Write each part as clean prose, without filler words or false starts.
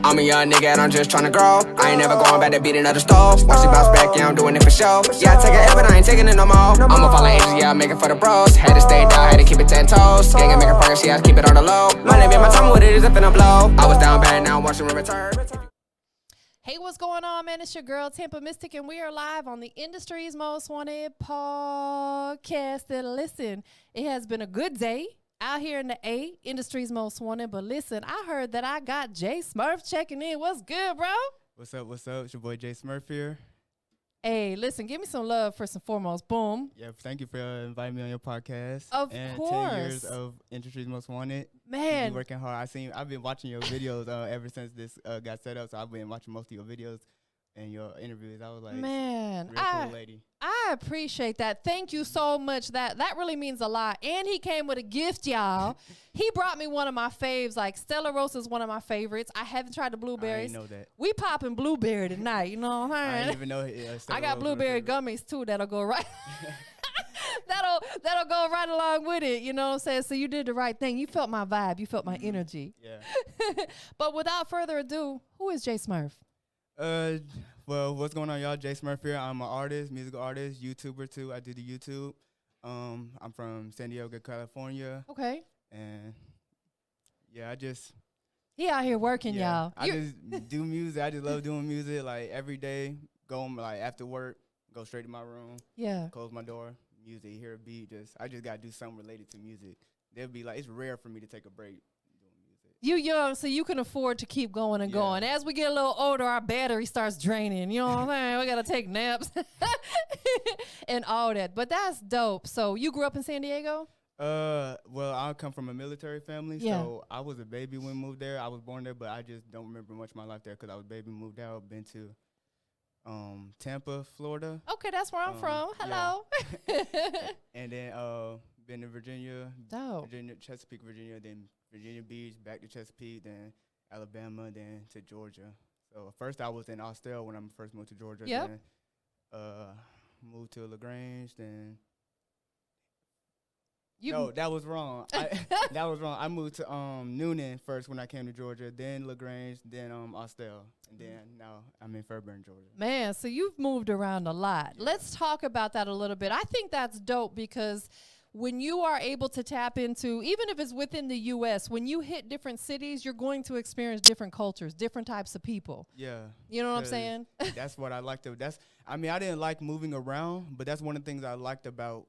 I'm a young nigga and I'm just tryna grow. I ain't never going back to beat another stove. Watch it bounce back, yeah, I'm doing it for show. Yeah, I take it but I ain't taking it no more. I'ma follow angels, yeah, I'm making for the bros. Had to stay down, had to keep it 10 toes. Gang and making progress, yeah, I keep it on the low. My name and my time, what it is, I'm finna blow. I was down bad, now I'm watching the return. Hey, what's going on, man? It's your girl, TampaMystic, and we are live on the Industry's Most Wanted podcast. And listen, it has been a good day out here in the A, Industry's Most Wanted. But listen, I heard that I got J Smurf checking in. What's good, bro? What's up? What's up? It's your boy J Smurf here. Hey, listen, give me some love first and foremost. Boom. Yeah, thank you for inviting me on your podcast. Of and course. 10 years of Industry's Most Wanted. Man. You working hard. I've been watching your videos ever since this got set up. So I've been watching most of your videos and your interviews. I was like, man, real cool lady. I appreciate that. Thank you so much. That really means a lot. And he came with a gift, y'all. He brought me one of my faves. Like Stella Rosa is one of my favorites. I haven't tried the blueberries. I didn't know that. We popping blueberry tonight. You know what I'm saying? I didn't even know. I got blueberry gummies too. That'll go right. that'll go right along with it. You know what I'm saying? So you did the right thing. You felt my vibe. You felt my energy. Yeah. But without further ado, who is J Smurf? Well, what's going on, y'all? J Smurf here. I'm an artist, musical artist, YouTuber too. I do the YouTube. I'm from San Diego, California. Okay. And yeah, he out here working, y'all. I just do music. I just love doing music. Like every day, like after work, go straight to my room. Yeah. Close my door. Music, hear a beat. I just gotta do something related to music. They'll be like, it's rare for me to take a break. You young, so you can afford to keep going and going. As we get a little older, our battery starts draining. You know what I'm saying? We got to take naps and all that. But that's dope. So you grew up in San Diego? Well, I come from a military family, so I was a baby when we moved there. I was born there, but I just don't remember much of my life there because I was a baby, moved out, been to Tampa, Florida. Okay, that's where I'm from. Hello. Yeah. And then been to Virginia, Chesapeake, Virginia, then Virginia Beach, back to Chesapeake, then Alabama, then to Georgia. So first I was in Austell when I first moved to Georgia. Yep. Then moved to LaGrange, then no, that was wrong. That was wrong. I moved to Noonan first when I came to Georgia, then LaGrange, then Austell, and then now I'm in Fairburn, Georgia. Man, so you've moved around a lot. Yeah. Let's talk about that a little bit. I think that's dope because when you are able to tap into, even if it's within the U.S., when you hit different cities, you're going to experience different cultures, different types of people. Yeah. You know what I'm saying? That's what I liked. I didn't like moving around, but that's one of the things I liked about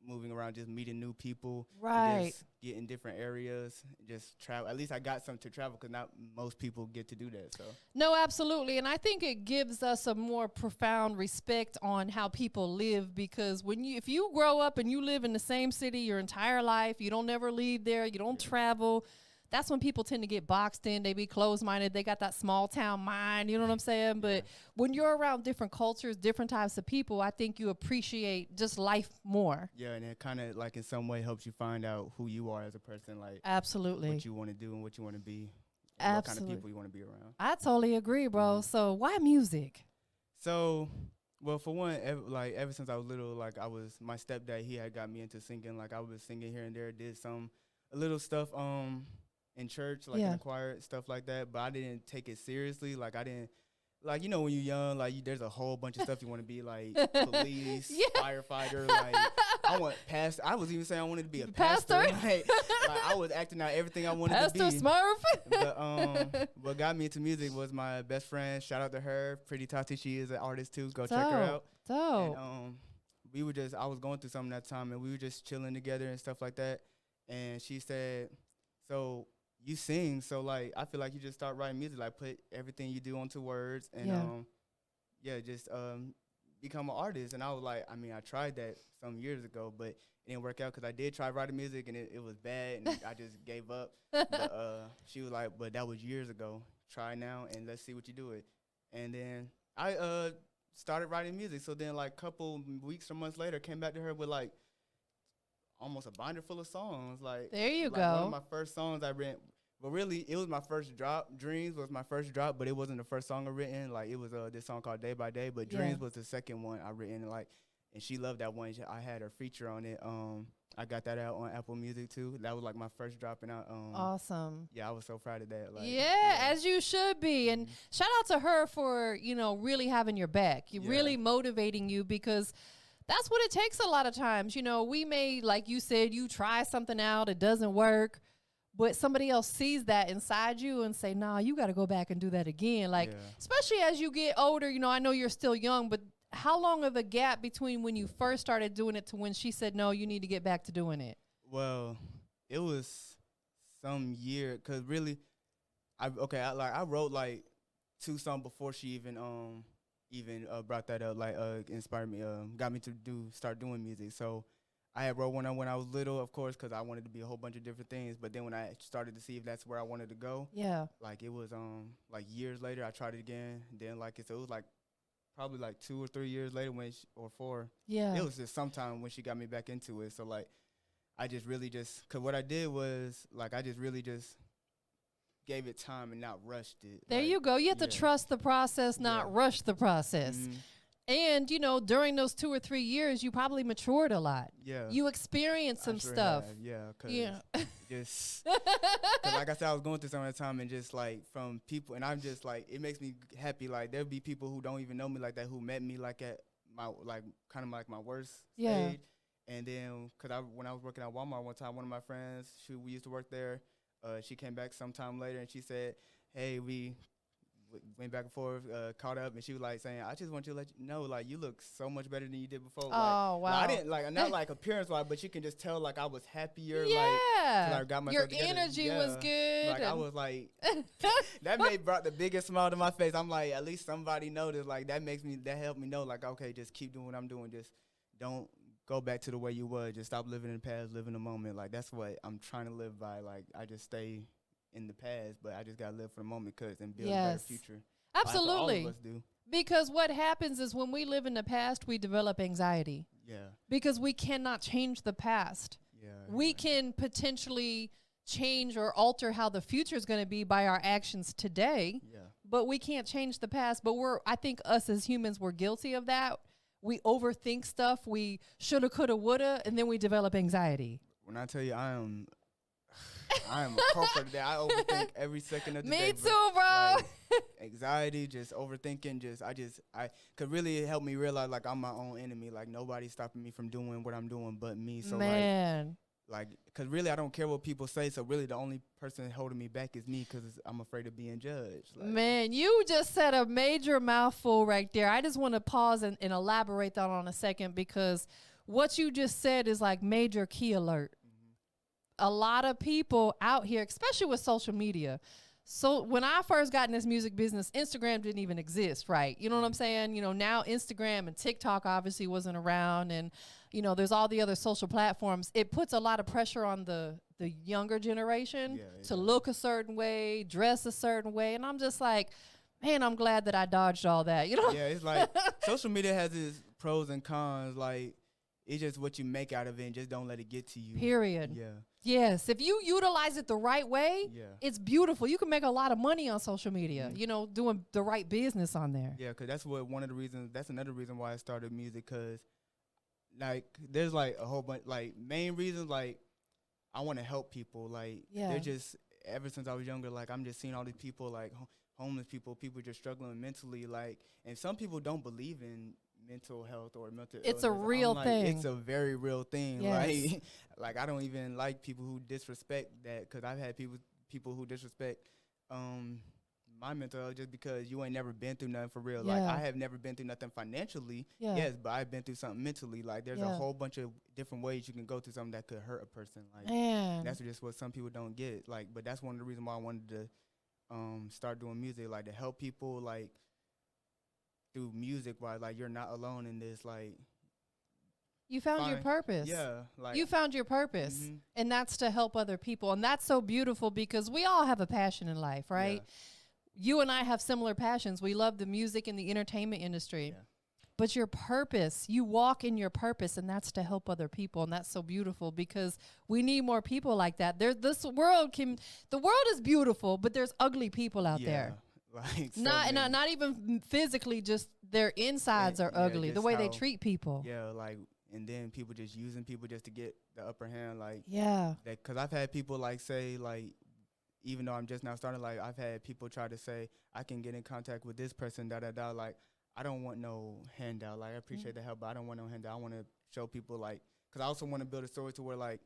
moving around, just meeting new people. Right. Just get in different areas, just travel. At least I got something to travel because not most people get to do that. So. No, absolutely. And I think it gives us a more profound respect on how people live because if you grow up and you live in the same city your entire life, you don't ever leave there, you don't travel, that's when people tend to get boxed in. They be closed-minded. They got that small town mind. You know what I'm saying? But when you're around different cultures, different types of people, I think you appreciate just life more. Yeah, and it kind of like in some way helps you find out who you are as a person. Like absolutely what you want to do and what you want to be. And what kind of people you want to be around. I totally agree, bro. So why music? So, well, for one, ever since I was little, my stepdad, he had got me into singing. Like I was singing here and there, did a little stuff in church, like in the choir, stuff like that. But I didn't take it seriously. Like I didn't, like, you know, when you're young, like there's a whole bunch of stuff you want to be, like police, firefighter. Like I was even saying I wanted to be a pastor. Like I was acting out everything I wanted to be. Pastor Smurf. But what got me into music was my best friend. Shout out to her, Pretty Tati. She is an artist too. Go check her out. Dope. And I was going through something that time, and we were just chilling together and stuff like that. And she said, "So you sing, so like I feel like you just start writing music, like put everything you do onto words and just become an artist." And I was like, I tried that some years ago, but it didn't work out because I did try writing music and it was bad and I just gave up. But she was like, "But that was years ago. Try now and let's see what you do it." And then I started writing music. So then like couple weeks or months later, came back to her with like almost a binder full of songs. Like there you go. One of my first songs I written. But really, it was my first drop. Dreams was my first drop, but it wasn't the first song I written. Like, it was this song called Day by Day, but Dreams was the second one I written. Like, and she loved that one. I had her feature on it. I got that out on Apple Music too. That was like my first dropping out. Awesome. Yeah, I was so proud of that. Like, yeah, as you should be. And shout out to her for, really having your back. You really motivating you, because that's what it takes a lot of times. We may, like you said, you try something out, it doesn't work, but somebody else sees that inside you and say, nah, you got to go back and do that again. Like, especially as you get older, I know you're still young, but how long of a gap between when you first started doing it to when she said, no, you need to get back to doing it? Well, it was some year, cause really, I wrote like 2 songs before she even brought that up, like inspired me, got me to start doing music. So I had wrote one when I was little, of course, cause I wanted to be a whole bunch of different things. But then when I started to see if that's where I wanted to go, like it was like years later, I tried it again. Then like it was like probably like 2 or 3 years later or 4. It was just sometime when she got me back into it. So like I just really cause what I did was like I just really just gave it time and not rushed it. There you go. You have to trust the process, not rush the process. And, during those 2 or 3 years, you probably matured a lot. Yeah. You experienced some stuff. Cause like I said, I was going through some of that time, and just like from people, and I'm just like, it makes me happy. Like there'll be people who don't even know me like that, who met me like at my, like kind of like my worst stage. And then, when I was working at Walmart one time, one of my friends, we used to work there, she came back sometime later, and she said, hey, we went back and forth, caught up, and she was like saying, I just want you to let you know, like, you look so much better than you did before. Oh, wow. Like, I didn't, like, not like appearance-wise, but you can just tell, like, I was happier. Yeah. Like, I got myself your together. energy was good. Like, I was like, that brought the biggest smile to my face. I'm like, at least somebody noticed. Like, that helped me know, like, okay, just keep doing what I'm doing. Just don't go back to the way you were. Just stop living in the past, live in the moment. Like, that's what I'm trying to live by. Like, I just stay in the past, but I just got to live for the moment and build a better future. Absolutely. All of us do. Because what happens is when we live in the past, we develop anxiety. Yeah. Because we cannot change the past. Yeah. We can potentially change or alter how the future is going to be by our actions today. Yeah. But we can't change the past. But I think us as humans, we're guilty of that. We overthink stuff. We shoulda, coulda, woulda, and then we develop anxiety. When I tell you I am a culprit of that. I overthink every second of the day. Me too, bro. Like, anxiety, just overthinking, I could really help me realize, like, I'm my own enemy. Like, nobody's stopping me from doing what I'm doing but me. So, man. Like, because really, I don't care what people say. So, really, the only person holding me back is me, because I'm afraid of being judged. Like, man, you just said a major mouthful right there. I just want to pause and elaborate that on a second, because what you just said is like major key alert. A lot of people out here, especially with social media. So when I first got in this music business, Instagram didn't even exist, right? You know what I'm saying? Now Instagram and TikTok obviously wasn't around, and, there's all the other social platforms. It puts a lot of pressure on the younger generation to look a certain way, dress a certain way. And I'm just like, man, I'm glad that I dodged all that, Yeah, it's like social media has its pros and cons. Like, it's just what you make out of it, and just don't let it get to you. Period. Yeah. Yes, if you utilize it the right way, it's beautiful. You can make a lot of money on social media, doing the right business on there. Yeah, because that's another reason why I started music, because, like, there's, like, a whole bunch, like, main reasons, like, I want to help people. Like, they're just, ever since I was younger, like, I'm just seeing all these people, like, homeless people just struggling mentally, like, and some people don't believe in mental health or mental illness. It's a real thing. It's a very real thing. Yes. Like I don't even like people who disrespect that, because I've had people who disrespect my mental health just because you ain't never been through nothing for real. Like, I have never been through nothing financially, yes, but I've been through something mentally. Like, there's a whole bunch of different ways you can go through something that could hurt a person. Like, that's just what some people don't get. Like, but that's one of the reasons why I wanted to start doing music, like, to help people, like, through music, why, like, you're not alone in this, like, you found your purpose. Yeah, like, you found your purpose, and that's to help other people. And that's so beautiful, because we all have a passion in life, right? You and I have similar passions. We love the music and the entertainment industry. But your purpose, you walk in your purpose, and that's to help other people. And that's so beautiful, because we need more people like that. The world is beautiful, but there's ugly people out there. Like, so not even physically, just their insides are ugly. The way they treat people. Yeah, like, and then people just using people just to get the upper hand, like Yeah. that. Because I've had people like say like, even though I'm just now starting, like I've had people try to say I can get in contact with this person, da da da. Like I don't want no handout. Like I appreciate the help, but I don't want no handout. I want to show people like, because I also want to build a story to where like,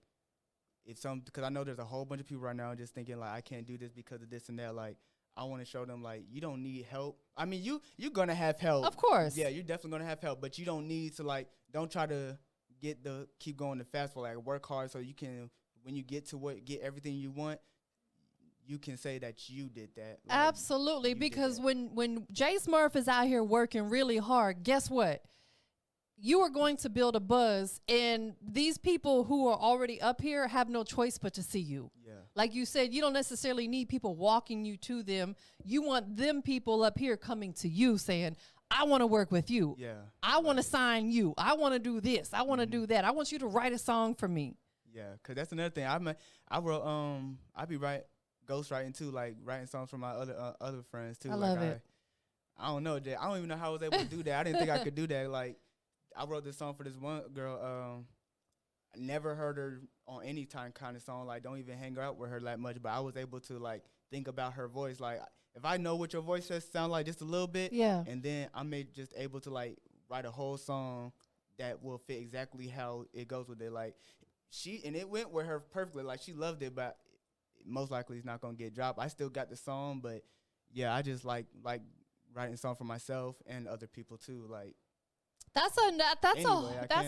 if some, because I know there's a whole bunch of people right now just thinking like I can't do this because of this and that. Like I want to show them like you don't need help. I mean you're gonna have help, Of course. Yeah, you're definitely gonna have help, but you don't need to like, don't try to keep going the fast for, like work hard so you can, when you get to get everything you want, you can say that you did that. Like, Absolutely, because when J Smurf is out here working really hard, guess what? You are going to build a buzz, and these people who are already up here have no choice but to see you. Yeah. Like you said, you don't necessarily need people walking you to them. You want them people up here coming to you saying, I want to work with you. Yeah. I want to sign you. I want to do this. I want to do that. I want you to write a song for me. Yeah, because that's another thing. I wrote, I be ghostwriting too, like writing songs for my other friends too. I like love it. I don't know, I don't even know how I was able to do that. I didn't think I could do that. Like, I wrote this song for this one girl. I never heard her on any kind of song. Like, don't even hang out with her that much. But I was able to like think about her voice. Like, if I know what your voice sound like just a little bit, Yeah. and then I'm just able to like write a whole song that will fit exactly how it goes with it. Like, and it went with her perfectly. Like, she loved it, but most likely it's not gonna get dropped. I still got the song, but yeah, I just like writing songs for myself and other people too. Like, that's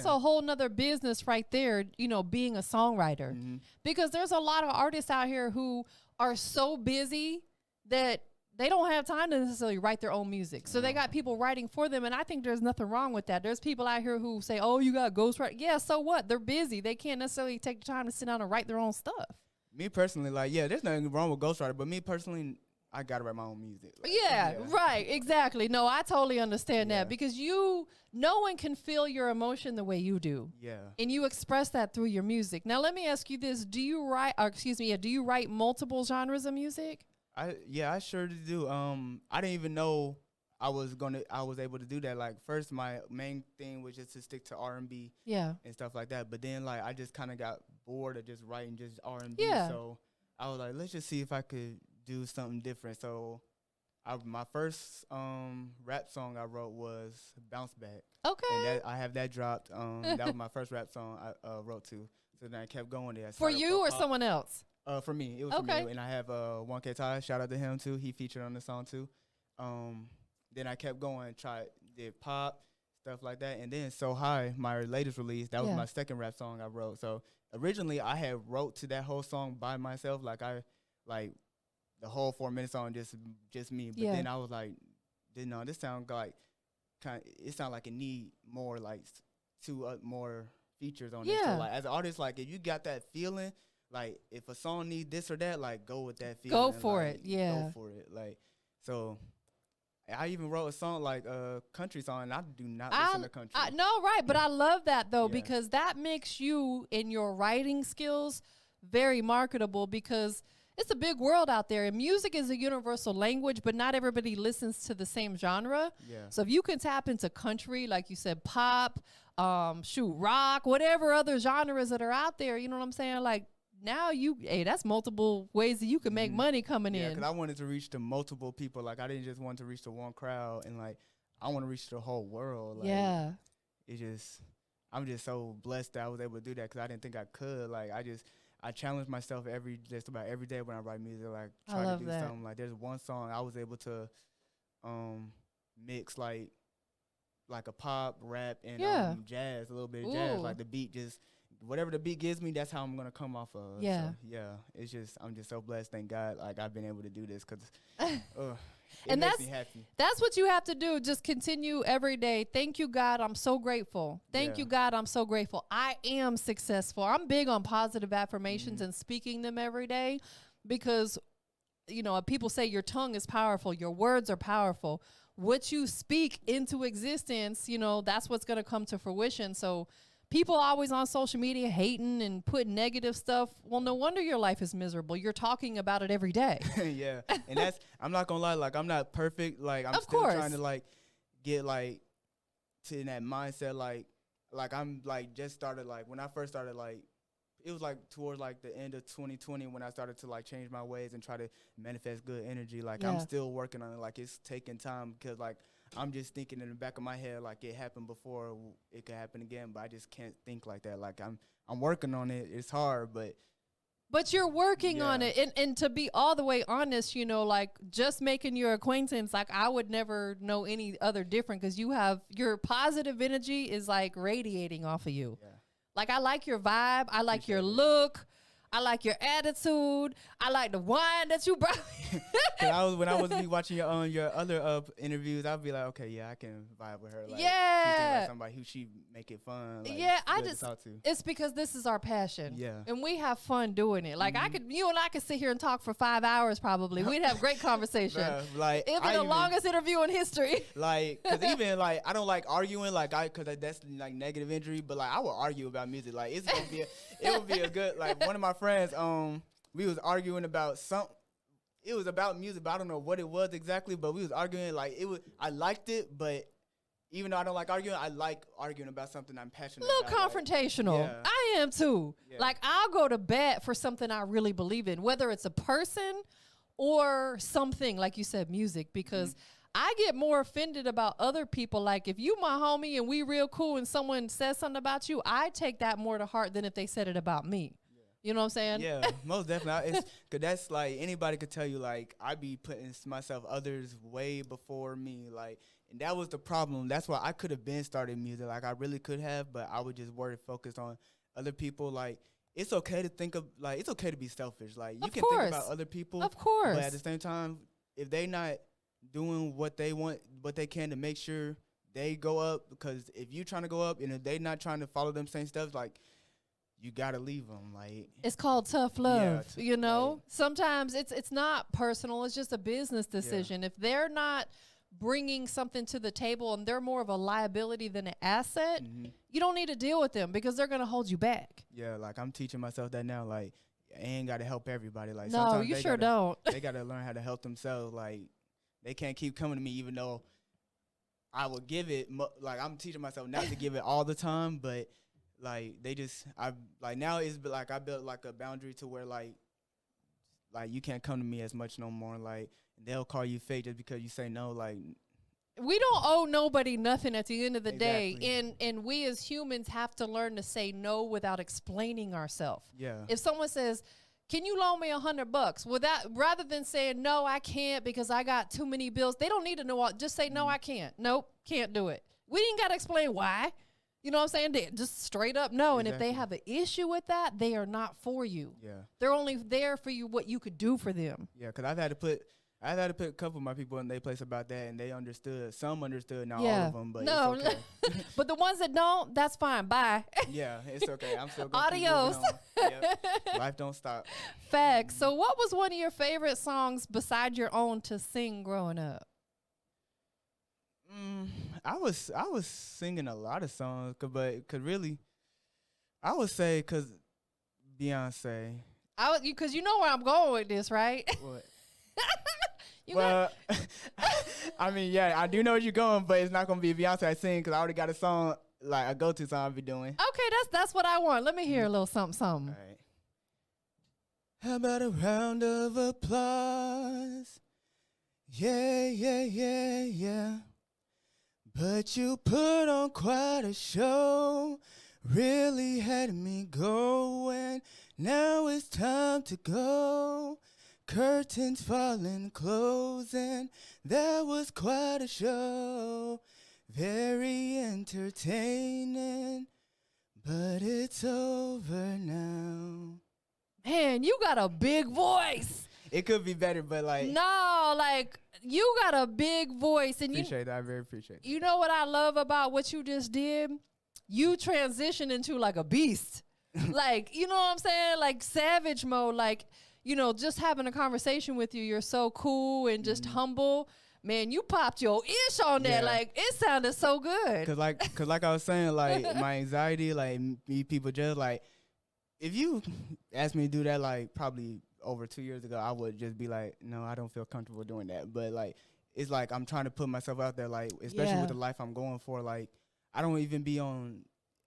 a whole nother business right there, you know, being a songwriter. Mm-hmm. Because there's a lot of artists out here who are so busy that they don't have time to necessarily write their own music. So they got people writing for them, and I think there's nothing wrong with that. There's people out here who say, oh, you got ghostwriter. Yeah, so what? They're busy. They can't necessarily take the time to sit down and write their own stuff. Me personally, like, yeah, there's nothing wrong with ghostwriter, but me personally, I gotta write my own music. Like, yeah, right, exactly. No, I totally understand that, because no one can feel your emotion the way you do. Yeah. And you express that through your music. Now, let me ask you this. Do you write multiple genres of music? I sure do. I didn't even know I was able to do that. Like, first, my main thing was just to stick to R&B, Yeah. and stuff like that. But then, like, I just kind of got bored of just writing just R&B. Yeah. So I was like, let's just see if I could do something different. So my first rap song I wrote was Bounce Back. Okay. And I have that dropped. That was my first rap song I wrote to. So then I kept going there. For you or someone else? For me. It was for me. And I have 1K Ty. Shout out to him too. He featured on the song too. Then I kept going, did pop, stuff like that. And then So High, my latest release, that was my second rap song I wrote. So originally I had wrote to that whole song by myself. Like the whole 4-minute song, just me. But then I was like, this sound like it sound like it need more like more features on it. So like as an artist, like if you got that feeling, like if a song need this or that, like go with that feeling. Go for it. Yeah. Go for it. Like, so I even wrote a song like a country song, and I do not listen to country. No, right, but I love that though, because that makes you in your writing skills very marketable, because it's a big world out there, and music is a universal language, but not everybody listens to the same genre. Yeah. So if you can tap into country, like you said, pop, rock, whatever other genres that are out there, you know what I'm saying? Like, now that's multiple ways that you can make money coming in. Yeah, because I wanted to reach to multiple people. Like, I didn't just want to reach to one crowd, and like I want to reach the whole world. Like, I'm just so blessed that I was able to do that, because I didn't think I could. Like, I challenge myself just about every day when I write music. Like, try to do something. Like, there's one song I was able to mix like a pop, rap, and jazz, a little bit of jazz. Like, the beat whatever the beat gives me, that's how I'm gonna come off of. Yeah. So, I'm just so blessed. Thank God, like, I've been able to do this, because and makes me happy. That's what you have to do. Just continue every day. Thank you, God. I'm so grateful. Thank you, God. I'm so grateful. I am successful. I'm big on positive affirmations and speaking them every day, because, you know, people say your tongue is powerful. Your words are powerful. What you speak into existence, you know, that's what's going to come to fruition. So people always on social media hating and putting negative stuff. Well, no wonder your life is miserable. You're talking about it every day. Yeah. And I'm not gonna lie, like, I'm not perfect. Like, I'm still trying to like get like to that mindset. Like, like I'm like just started like when I first started like it was like towards like the end of 2020 when I started to like change my ways and try to manifest good energy. Like I'm still working on it. Like it's taking time because like I'm just thinking in the back of my head like it happened before, it could happen again, but I just can't think like that. Like I'm working on it. It's hard, but you're working on it. And to be all the way honest, you know, like just making your acquaintance, like I would never know any other different because you have your positive energy is like radiating off of you. yeah. Like I like your vibe. I like your look. I like your attitude. I like the wine that you brought. When I was watching your other interviews, I'd be like, okay, yeah, I can vibe with her. Like, yeah, she seems like somebody who she make it fun. Like, yeah, I just talk to. It's because this is our passion. Yeah, and we have fun doing it. Like you and I could sit here and talk for 5 hours probably. We'd have great conversation. Bruh, like it'd be the longest interview in history. Like, cause even like I don't like arguing. Like cause that's like negative injury. But like I will argue about music. Like it's gonna be it would be a good like one of my friends we was arguing about it was about music, but I don't know what it was exactly, but we was arguing like I liked it, but even though I don't like arguing, I like arguing about something I'm passionate about. A little confrontational. Like, yeah. I am too. Yeah. Like I'll go to bat for something I really believe in, whether it's a person or something, like you said, music, because I get more offended about other people. Like if you my homie and we real cool and someone says something about you, I take that more to heart than if they said it about me. You know what I'm saying? Yeah, most definitely. Cause that's like anybody could tell you. Like I be putting myself others way before me. Like, and that was the problem. That's why I could have been started music. Like I really could have, but I would just worry focused on other people. Like it's okay to think of like it's okay to be selfish. Like you can think about other people, of course. But at the same time, if they not doing what they want, what they can to make sure they go up, because if you trying to go up and if they not trying to follow them same stuff, like. You gotta leave them. Like it's called tough love. Yeah, you know, sometimes it's not personal. It's just a business decision. If they're not bringing something to the table and they're more of a liability than an asset, you don't need to deal with them because they're gonna hold you back. Yeah, like I'm teaching myself that now. Like I ain't gotta help everybody. Like no, sometimes you sure don't. They gotta learn how to help themselves. Like they can't keep coming to me, even though I will give it. Like I'm teaching myself not to give it all the time, but. Like they just, I like now it's like I built like a boundary to where like you can't come to me as much no more. Like they'll call you fake just because you say no. Like we don't owe nobody nothing at the end of the day, and we as humans have to learn to say no without explaining ourselves. Yeah. If someone says, "Can you loan me $100?" rather than saying no, I can't because I got too many bills, they don't need to know. Just say no, I can't. Nope, can't do it. We ain't got to explain why. You know what I'm saying? They just straight up no. And if they have an issue with that, they are not for you. Yeah. They're only there for you what you could do for them. Yeah, because I've had to put a couple of my people in their place about that, and they understood. Some understood, not all of them, but no. it's okay. But the ones that don't, that's fine. Bye. Yeah, it's okay. I'm still going Adios. Yep. Life don't stop. Facts. So what was one of your favorite songs beside your own to sing growing up? I was singing a lot of songs, but really, I would say because Beyonce. Because you know where I'm going with this, right? What? Well, I mean, yeah, I do know where you're going, but it's not gonna be Beyonce I sing because I already got a song, like a go-to song I'll be doing. Okay, that's what I want. Let me hear a little something. All right. How about a round of applause? Yeah, yeah, yeah, yeah. But you put on quite a show, really had me going. Now it's time to go. Curtains falling, closing. That was quite a show. Very entertaining, but it's over now. Man, you got a big voice. It could be better, but like. No, like you got a big voice, and Appreciate that. I very appreciate it. You know what I love about what you just did? You transitioned into like a beast. Like, you know what I'm saying? Like savage mode. Like, you know, just having a conversation with you. You're so cool and just humble. Man, you popped your ish on that. Yeah. Like, it sounded so good. Cause like I was saying, like my anxiety, like me people just like, if you asked me to do that, like probably over 2 years ago, I would just be like, no, I don't feel comfortable doing that. But like, it's like I'm trying to put myself out there, like especially with the life I'm going for. Like, I don't even be on.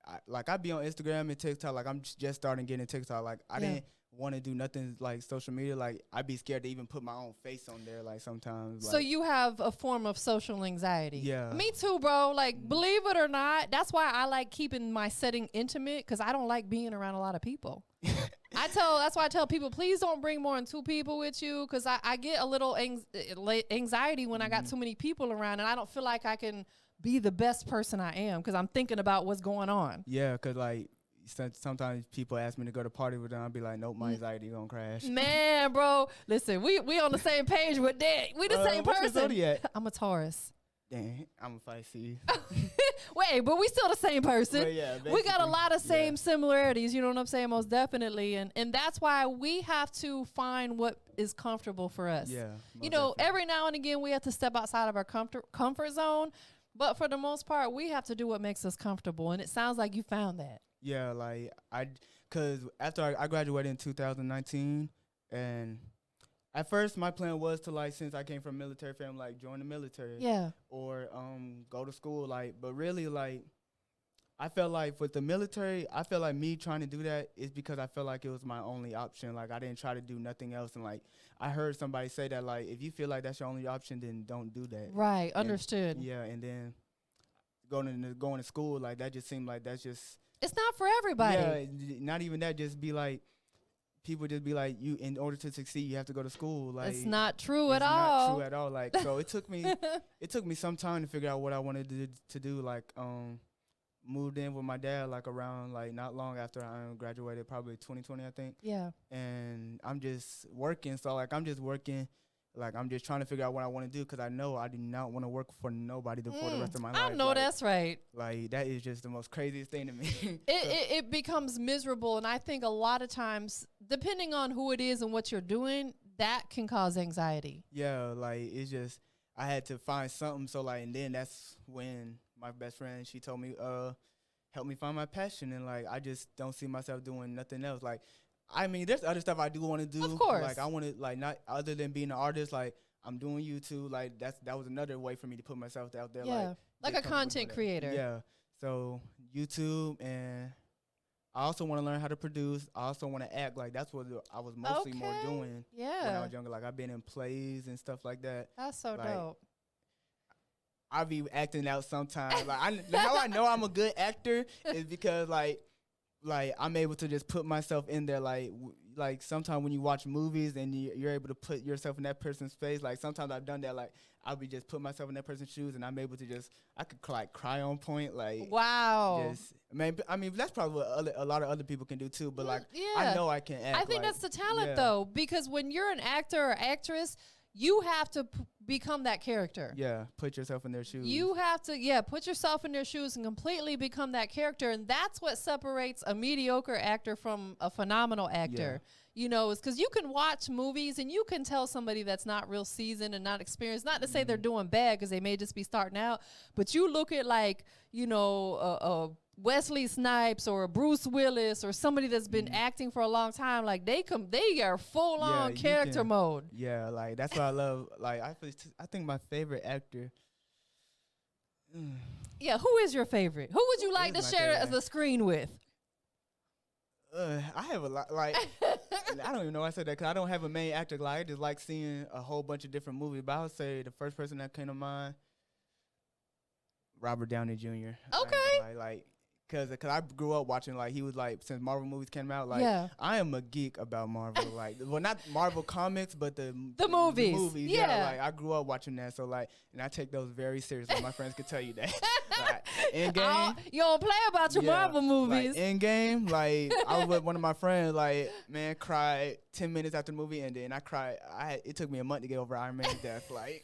I be on Instagram and TikTok. Like I'm just starting getting TikTok. Like I didn't want to do nothing like social media. Like I'd be scared to even put my own face on there. Like sometimes. So like, you have a form of social anxiety. Yeah. Me too, bro. Like believe it or not, that's why I like keeping my setting intimate, because I don't like being around a lot of people. That's why I tell people, please don't bring more than 2 people with you, because I get a little anxiety when I got too many people around, and I don't feel like I can be the best person I am because I'm thinking about what's going on. Yeah, because like sometimes people ask me to go to party with them. I'll be like, nope, my anxiety gonna crash. Man, bro, listen, we on the same page with that. We the same what's your person. zodiac? I'm a Taurus. Dang, I'm a Pisces. Wait, but we still the same person. But yeah, we got a basically, lot of same similarities, you know what I'm saying? Most definitely. And that's why we have to find what is comfortable for us. Yeah. You know, every now and again we have to step outside of our comfort zone, but for the most part we have to do what makes us comfortable, and it sounds like you found that. Yeah, like because after I graduated in 2019, and at first my plan was to, like, since I came from a military family, like join the military. Yeah. Or go to school, like, but really, like, I felt like with the military, I felt like me trying to do that is because I felt like it was my only option. Like I didn't try to do nothing else, and like I heard somebody say that, like, if you feel like that's your only option, then don't do that. Right. Understood. Yeah, and then going to school, like that just seemed like that's just. It's not for everybody. Yeah, not even that. Just be like, people just be like, you, in order to succeed, you have to go to school. Like it's not true at it's all. not true at all. Like, so it took me some time to figure out what I wanted to do. Like, moved in with my dad like around like not long after I graduated, probably 2020, I think. Yeah. And I'm just working. So like I'm just working. Like, I'm just trying to figure out what I want to do, because I know I do not want to work for nobody for the rest of my life. I know, like, that's right. Like, that is just the most craziest thing to me. It becomes miserable, and I think a lot of times, depending on who it is and what you're doing, that can cause anxiety. Yeah, like, it's just, I had to find something. So, like, and then that's when my best friend, she told me, help me find my passion. And, like, I just don't see myself doing nothing else. Like, I mean, there's other stuff I do want to do. Of course. Like, I want to, like, not other than being an artist, like, I'm doing YouTube. Like, that was another way for me to put myself out there. Yeah, like a content creator. Yeah. So, YouTube, and I also want to learn how to produce. I also want to act. Like, that's what I was mostly more doing when I was younger. Like, I've been in plays and stuff like that. That's so like, dope. I be acting out sometimes. Like, how I know I'm a good actor is because, like I'm able to just put myself in there. Like sometimes when you watch movies and you're able to put yourself in that person's face. Like sometimes I've done that. Like I'll be just put myself in that person's shoes, and I'm able to I could like cry on point. Like, wow. I mean that's probably what a lot of other people can do too. But like, yeah. I know I can act. I think that's the talent though, because when you're an actor or actress, you have to become that character. Yeah, put yourself in their shoes. You have to, put yourself in their shoes and completely become that character. And that's what separates a mediocre actor from a phenomenal actor. Yeah. You know, is because you can watch movies and you can tell somebody that's not real seasoned and not experienced, not to say they're doing bad, because they may just be starting out, but you look at, like, you know, Wesley Snipes or Bruce Willis or somebody that's been acting for a long time, like they are full on character mode. Yeah, like that's what I love. Like I think my favorite actor. Yeah, who is your favorite? Who would you like to share the screen with? I have a lot. Like I don't even know why I said that, because I don't have a main actor. Like I just like seeing a whole bunch of different movies. But I would say the first person that came to mind, Robert Downey Jr. Okay. Cause I grew up watching, like, he was like, since Marvel movies came out, like, I am a geek about Marvel, like, well, not Marvel comics, but the movies. The movies, yeah. Like I grew up watching that, so like, and I take those very seriously. My friends could tell you that. Like, Endgame, you don't play about your Marvel movies. Like, Endgame, like I was with one of my friends, like, man, cried 10 minutes after the movie ended, and I cried. It took me a month to get over Iron Man's death. Like,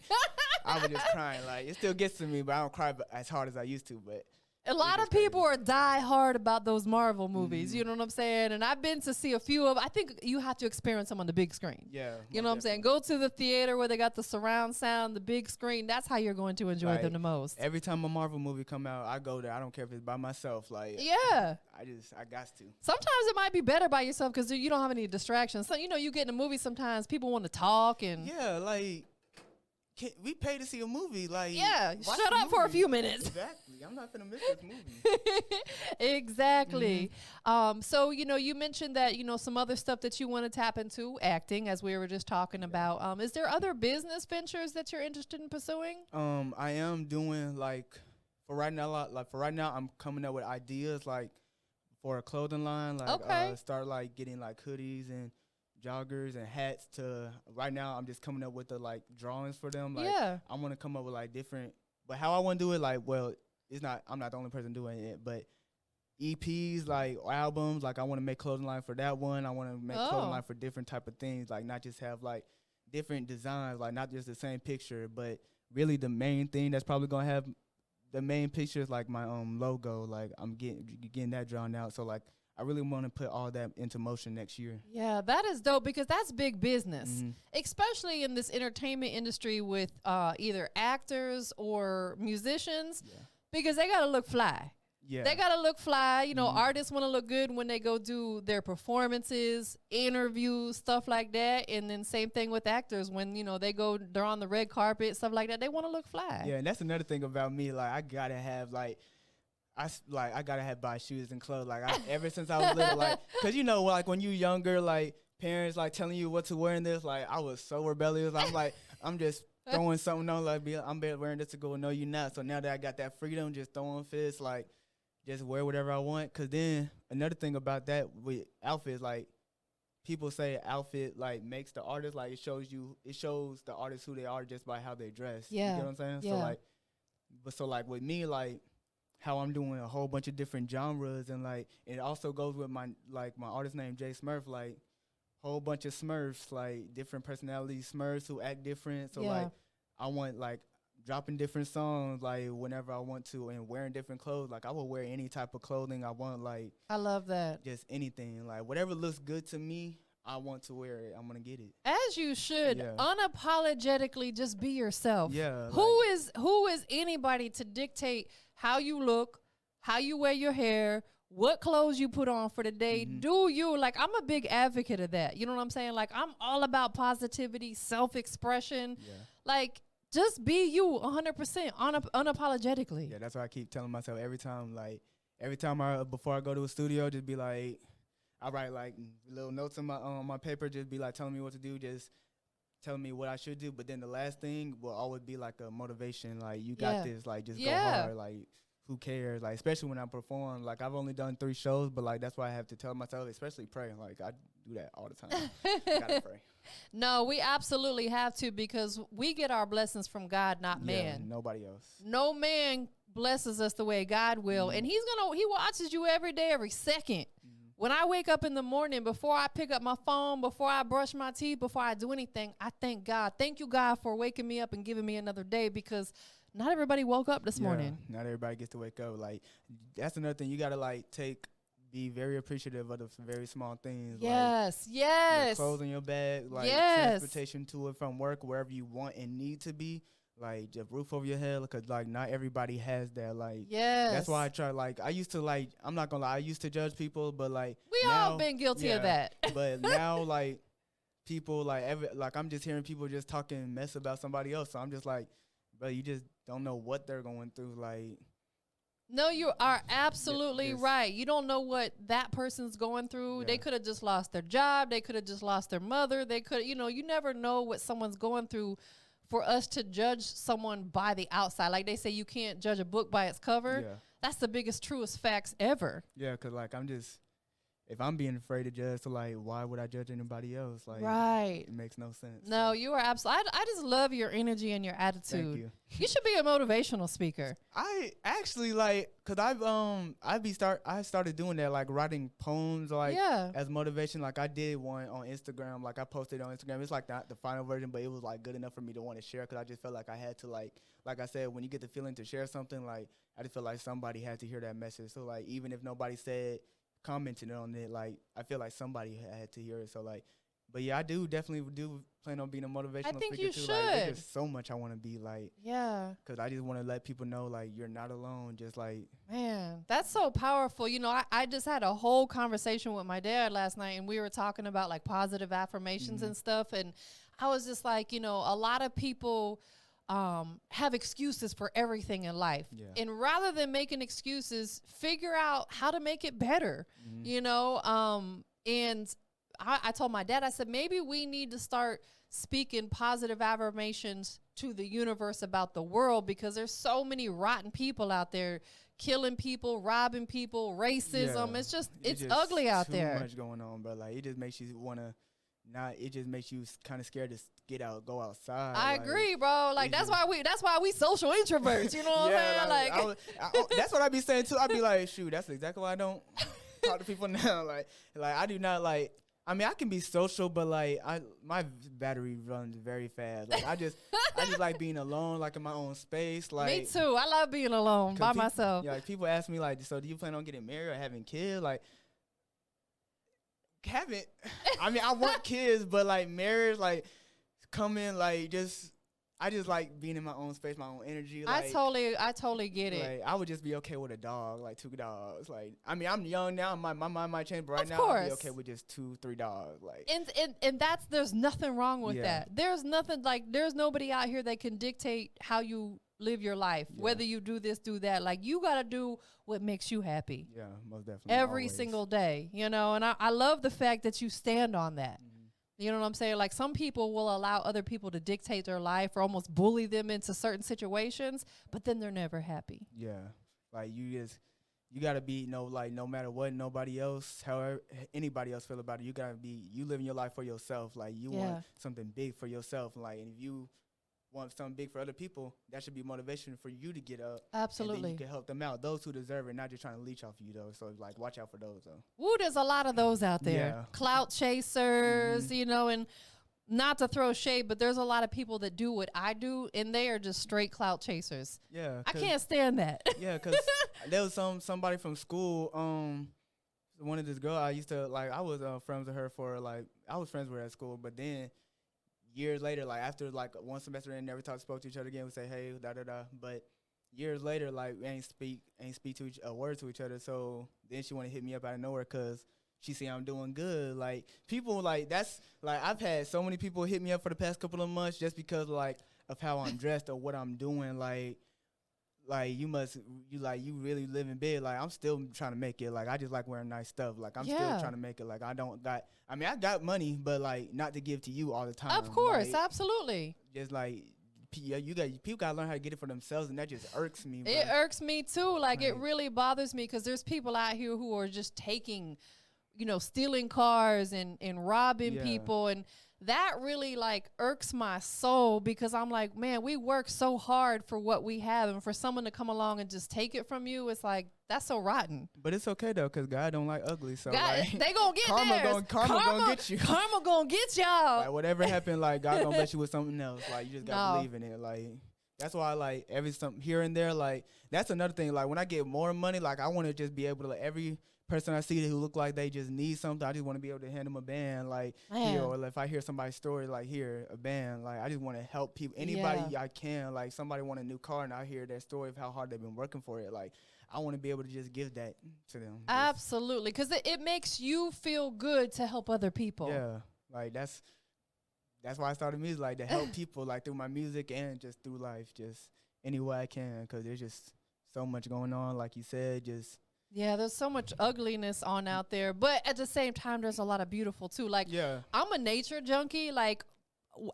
I was just crying. Like, it still gets to me, but I don't cry as hard as I used to. But a lot of people are die hard about those Marvel movies. You know what I'm saying? And I've been to see a few of. I think you have to experience them on the big screen. Yeah. You know what I'm saying? Go to the theater where they got the surround sound, the big screen. That's how you're going to enjoy them the most. Every time a Marvel movie come out, I go there. I don't care if it's by myself. Like, yeah. I got to. Sometimes it might be better by yourself because you don't have any distractions. So, you know, you get in a movie sometimes people want to talk and. Yeah, like, we pay to see a movie. Like, Yeah, watch shut the up for a movie. few minutes. Exactly. I'm not gonna miss this movie. Exactly. So, you mentioned that, some other stuff that you want to tap into, acting, as we were just talking about. Is there other business ventures that you're interested in pursuing? I am doing for right now, I'm coming up with ideas for a clothing line. Okay. Start getting hoodies and joggers and hats. To right now, I'm just coming up with the drawings for them. Yeah. I want to come up with different, but how I want to do it, well, it's not. I'm not the only person doing it, but EPs, albums, I want to make clothing line for that one. I want to make clothing line for different type of things, not just have different designs, not just the same picture, but really the main thing that's probably gonna have the main picture is my logo. I'm getting that drawn out. So I really want to put all that into motion next year. Yeah, that is dope because that's big business, especially in this entertainment industry with either actors or musicians, because they gotta look fly. Yeah. They gotta look fly. Artists want to look good when they go do their performances, interviews, stuff like that. And then same thing with actors when they're on the red carpet, stuff like that. They want to look fly. Yeah, and that's another thing about me. I gotta have I gotta have buy shoes and clothes. Ever since I was little, cause when you younger, parents telling you what to wear in this. I was so rebellious. I'm just throwing something on. I'm wearing this to go. No, you're not. So now that I got that freedom, just throwing fits. Just wear whatever I want. Cause then another thing about that with outfits, people say outfit makes the artist. It shows the artist who they are just by how they dress. Yeah. You get what I'm saying? Yeah. So with me, how I'm doing a whole bunch of different genres, and it also goes with my artist name J Smurf, whole bunch of Smurfs, different personalities Smurfs who act different. So I want dropping different songs whenever I want to, and wearing different clothes. I will wear any type of clothing I want. I love that. Just anything. Whatever looks good to me, I want to wear it. I'm gonna get it. As you should. Yeah. Unapologetically just be yourself. Yeah. Who is anybody to dictate how you look, how you wear your hair, what clothes you put on for the day? Do you. I'm a big advocate of that. You know what I'm saying? I'm all about positivity, self-expression. Yeah. Just be you 100% unapologetically. Yeah, that's why I keep telling myself every time before I go to a studio, just be I write little notes on my paper, just be telling me what to do, just telling me what I should do. But then the last thing will always be a motivation, you got this, just go hard, who cares, especially when I perform. I've only done 3 shows, but that's why I have to tell myself, especially pray. I do that all the time. Gotta pray. No, we absolutely have to, because we get our blessings from God, not man. Nobody else. No man blesses us the way God will. And he watches you every day, every second. When I wake up in the morning, before I pick up my phone, before I brush my teeth, before I do anything, I thank God. Thank you, God, for waking me up and giving me another day, because not everybody woke up this morning. Not everybody gets to wake up. That's another thing. You got to be very appreciative of the very small things. Yes. The clothes in your bag, yes. transportation to and from work, wherever you want and need to be. Just roof over your head, because not everybody has that. Yes. That's why I try. I used to I'm not gonna lie, I used to judge people, but we now, all been guilty of that. But now people I'm just hearing people just talking mess about somebody else. So I'm just bro, you just don't know what they're going through. No, you are absolutely right. You don't know what that person's going through. Yeah. They could have just lost their job. They could have just lost their mother. They could, you never know what someone's going through. For us to judge someone by the outside, they say you can't judge a book by its cover. Yeah. That's the biggest, truest facts ever. Yeah, because if I'm being afraid to judge, so why would I judge anybody else? Right. It makes no sense. No, so. You are absolutely. I just love your energy and your attitude. Thank you. You should be a motivational speaker. I actually cause I started doing that, writing poems as motivation. I did one on Instagram. I posted on Instagram. It's not the final version, but it was good enough for me to want to share, because I just felt I had to like I said, when you get the feeling to share something, I just feel somebody had to hear that message. So even if nobody commented on it, I feel somebody had to hear it. So but yeah, I definitely plan on being a motivational speaker. I think you too. should. There's just so much I want to be yeah, because I just want to let people know you're not alone. Just man, that's so powerful. I just had a whole conversation with my dad last night, and we were talking about positive affirmations and stuff, and I was just a lot of people have excuses for everything in life. Yeah. And rather than making excuses, figure out how to make it better, you know? And I told my dad, I said, maybe we need to start speaking positive affirmations to the universe about the world, because there's so many rotten people out there, killing people, robbing people, racism. Yeah. It's ugly out there. Too much going on, bro. Like, it just makes you want to it just makes you kind of scared to get out, go outside. I agree, bro. Like, that's why we social introverts, you know what I'm saying? Like, that's what I be saying too. I be like, shoot, that's exactly why I don't talk to people now. Like I do not like. I mean, I can be social, but like my battery runs very fast. Like I just like being alone, like in my own space. Like, me too. I love being alone by myself. Yeah, like people ask me like, so do you plan on getting married or having kids? Like, haven't. I mean, I want kids, but like marriage, like coming, like I just like being in my own space, my own energy. Like, I totally get it. Like, I would just be okay with a dog, like 2 dogs. Like, I mean, I'm young now, my mind might change, but right now I'd be okay with just 2-3 dogs. Like, and there's nothing wrong with that. There's nothing, like, there's nobody out here that can dictate how you live your life, whether you do this, do that. Like, you gotta do what makes you happy. Yeah, most definitely. Every single day, you know. And I love the fact that you stand on that. You know what I'm saying? Like, some people will allow other people to dictate their life or almost bully them into certain situations, but then they're never happy. Yeah. Like, you gotta be, no matter what nobody else, however anybody else feel about it, you living your life for yourself. Like, you want something big for yourself. Like, and if you want something big for other people, that should be motivation for you to get up. Absolutely. And then you can help them out. Those who deserve it, not just trying to leech off you, though. So, like, watch out for those, though. Woo, there's a lot of those out there. Yeah. Clout chasers, you know, and not to throw shade, but there's a lot of people that do what I do, and they are just straight clout chasers. Yeah. I can't stand that. Yeah, because there was somebody from school, one of this girl I used to, like, I was friends with her I was friends with her at school, but then years later, like, after, like, one semester and never spoke to each other again, we say, hey, da-da-da. But years later, like, we ain't speak to a word to each other. So then she want to hit me up out of nowhere because she see I'm doing good. Like, people, like, that's, like, I've had so many people hit me up for the past couple of months just because, like, of how I'm dressed or what I'm doing. Like, you really living big. Like, I'm still trying to make it. Like, I just like wearing nice stuff. Like, I'm still trying to make it. Like, I got money, but, like, not to give to you all the time. Of course, like, absolutely. Just like, people gotta learn how to get it for themselves, and that just irks me. Bro. It irks me too. Like, it really bothers me because there's people out here who are just taking, you know, stealing cars and robbing people, and that really, like, irks my soul because I'm like, man, we work so hard for what we have, and for someone to come along and just take it from you, it's like, that's so rotten. But it's okay though, cause God don't like ugly. So God, like, they gonna get karma gonna get you. Karma gonna get y'all. Like, whatever happened, like, God gonna bless you with something else. Like, you just gotta believe in it. Like, that's why, like, something here and there. Like, that's another thing. Like, when I get more money, like, I want to just be able to, like, every person I see who look like they just need something, I just want to be able to hand them a band, like, here, or if I hear somebody's story, like, here, a band, like, I just want to help people, anybody I can. Like, somebody want a new car and I hear their story of how hard they've been working for it, like, I want to be able to just give that to them. Absolutely, because it makes you feel good to help other people. Yeah, like, that's why I started music, like, to help people, like, through my music and just through life, just any way I can, because there's just so much going on, like you said, just. Yeah, there's so much ugliness on out there, but at the same time, there's a lot of beautiful too. Like, I'm a nature junkie. Like,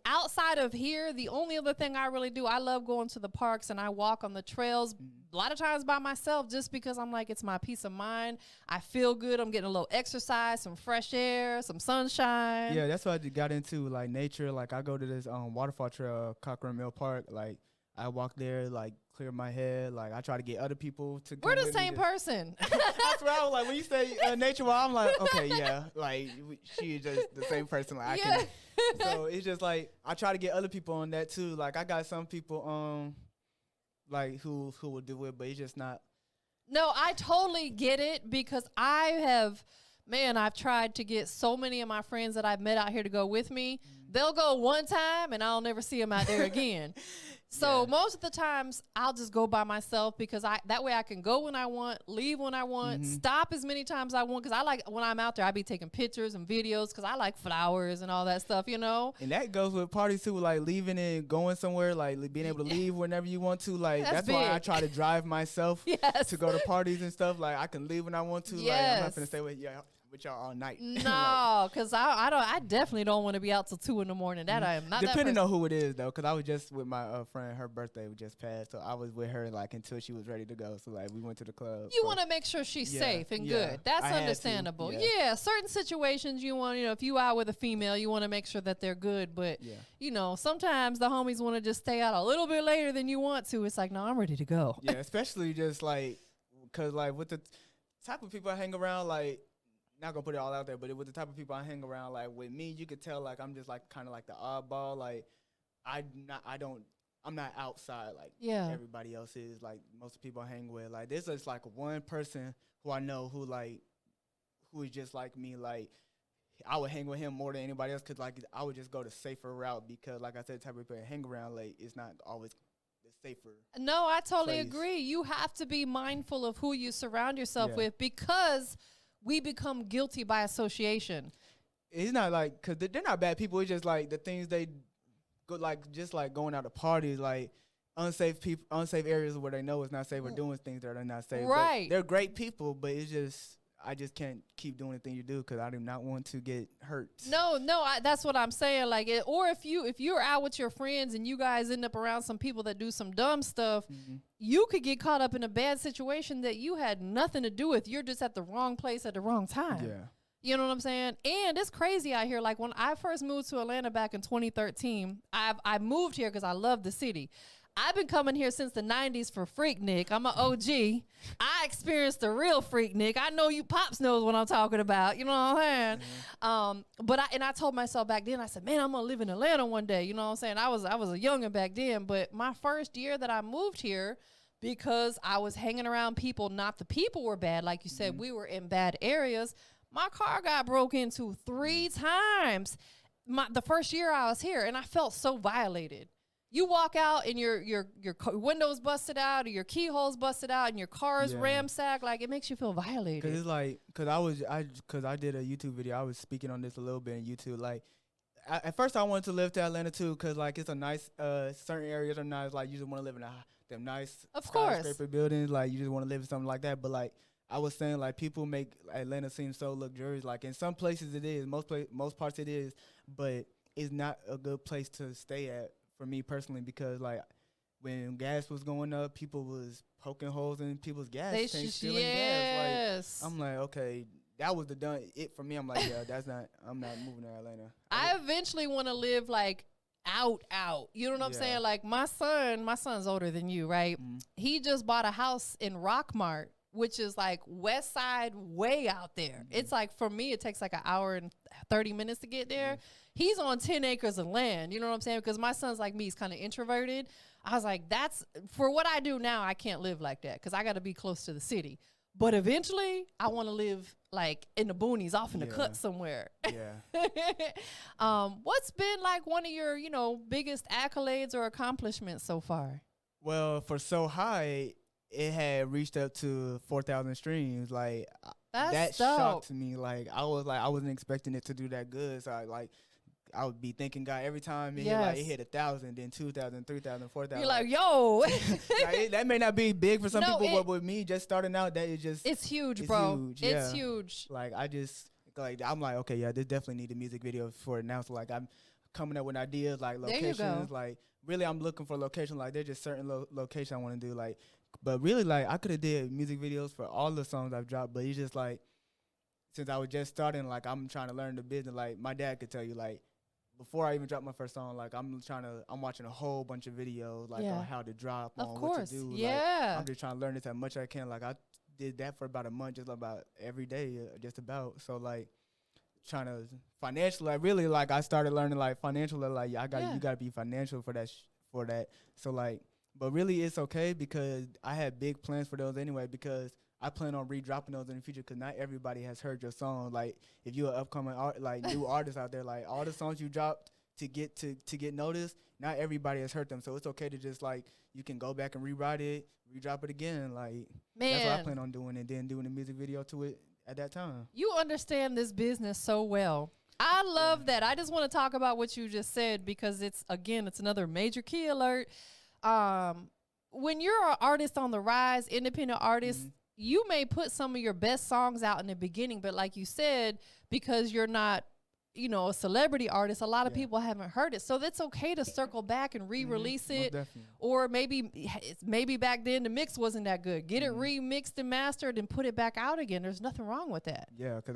outside of here, the only other thing I really do, I love going to the parks and I walk on the trails a lot of times by myself just because I'm like, it's my peace of mind. I feel good. I'm getting a little exercise, some fresh air, some sunshine. Yeah, that's what I got into, like, nature. Like, I go to this waterfall trail, Cochran Mill Park. Like, I walk there, like, clear my head. Like, I try to get other people to come. We're the same person. That's what I was like. When you say nature, well, I'm like, okay, yeah. Like, she is just the same person. Like, I can. So it's just like, I try to get other people on that too. Like, I got some people, like, who will do it, but it's just not. No, I totally get it because I've tried to get so many of my friends that I've met out here to go with me. They'll go one time and I'll never see them out there again. So most of the times I'll just go by myself because that way I can go when I want, leave when I want, stop as many times I want. Because I like when I'm out there, I be taking pictures and videos because I like flowers and all that stuff, you know. And that goes with parties too, like leaving and going somewhere, like being able to leave whenever you want to. Like that's why I try to drive myself to go to parties and stuff. Like I can leave when I want to. Like I'm not gonna stay with y'all all night. No, because I definitely don't want to be out till 2 in the morning. That I am not. Depending on who it is though, because I was just with my friend. Her birthday just passed, so I was with her like until she was ready to go. So like we went to the club. You want to make sure she's safe and good. That's understandable. Yeah, certain situations you want, if you out with a female, you want to make sure that they're good. But sometimes the homies want to just stay out a little bit later than you want to. It's like, no, I'm ready to go. Yeah, especially just like, cause like with the type of people I hang around, like. Not gonna put it all out there, but with the type of people I hang around, like with me, you could tell like I'm just like kind of like the oddball. Like I'm not outside like everybody else is. Like most people I hang with, like there's just like one person who I know who is just like me. Like I would hang with him more than anybody else because like I would just go the safer route because like I said, the type of people I hang around, like it's not always the safer. No, I totally agree. You have to be mindful of who you surround yourself with because we become guilty by association. It's not like, because they're not bad people. It's just like the things they go, like just like going out to parties, like unsafe areas where they know it's not safe or doing things that are not safe. Right. But they're great people, but it's just, I just can't keep doing the thing you do because I do not want to get hurt. No, that's what I'm saying. Like, or if you're out with your friends and you guys end up around some people that do some dumb stuff, you could get caught up in a bad situation that you had nothing to do with. You're just at the wrong place at the wrong time. Yeah. You know what I'm saying? And it's crazy out here. Like when I first moved to Atlanta back in 2013, I moved here because I love the city. I've been coming here since the 90s for Freaknik. I'm an OG. I experienced the real Freaknik. I know you pops knows what I'm talking about. You know what I'm saying? But I told myself back then, I said, man, I'm going to live in Atlanta one day. You know what I'm saying? I was a youngin' back then. But my first year that I moved here, because I was hanging around people, not the people were bad. Like you said, we were in bad areas. My car got broke into 3 times the first year I was here, and I felt so violated. You walk out and your windows busted out or your keyholes busted out and your car's ramsacked. Like it makes you feel violated. Cause it's like, cause I did a YouTube video. I was speaking on this a little bit in YouTube. Like at first I wanted to live to Atlanta too, cause like it's a nice, certain areas are nice. Like you just want to live in them nice skyscraper buildings. Like you just want to live in something like that. But like I was saying, like people make Atlanta seem so luxurious. Like in some places it is, most parts it is, but it's not a good place to stay at. For me personally, because like when gas was going up, people was poking holes in people's gas tanks, stealing gas. Like I'm like, okay, that was it for me. I'm like, yeah, I'm not moving to Atlanta. I eventually want to live like out. You know what I'm saying? Like my son's older than you, right? He just bought a house in Rockmart, which is like west side, way out there. It's like, for me, it takes like an hour and 30 minutes to get there. He's on 10 acres of land. You know what I'm saying? Because my son's like me. He's kind of introverted. I was like, for what I do now, I can't live like that because I got to be close to the city. But eventually, I want to live like in the boonies, off in the cut somewhere. Yeah. What's been like one of your, biggest accolades or accomplishments so far? Well, for So High, it had reached up to 4,000 streams. Like that shocked me. Like I wasn't expecting it to do that good. So I would be thanking God every time it hit 1,000, then 2,000, 3,000, 4,000. You're like, yo. That may not be big for some people, but with me just starting out, it's huge, bro. It's huge. Like I'm like, okay, this definitely need a music video for it now. So like I'm coming up with ideas, like locations, like really I'm looking for locations. Like there's just certain locations I want to do, like. But really, like, I could have did music videos for all the songs I've dropped, but it's just, like, since I was just starting, like, I'm trying to learn the business. Like, my dad could tell you, like, before I even dropped my first song, like, I'm watching a whole bunch of videos, like, on how to drop, what to do. Yeah. Like, I'm just trying to learn this as much as I can. Like, I did that for about a month, just about every day, just about. So, like, trying to financially, like, really, like, I started learning, like, financially, like, you got to be financial for that. So, like, but really, it's okay because I had big plans for those anyway because I plan on re-dropping those in the future because not everybody has heard your song. Like, if you're an upcoming new artist out there, like, all the songs you dropped to get noticed, not everybody has heard them. So it's okay to just like you can go back and rewrite it, redrop it again. Like that's what I plan on doing, and then doing a music video to it at that time. You understand this business so well. I love that. I just want to talk about what you just said because it's another major key alert. When you're an artist on the rise, independent artist, you may put some of your best songs out in the beginning, but like you said, because you're not, a celebrity artist, a lot of people haven't heard it. So it's okay to circle back and re-release it. Or maybe back then the mix wasn't that good. Get it remixed and mastered and put it back out again. There's nothing wrong with that. Yeah, because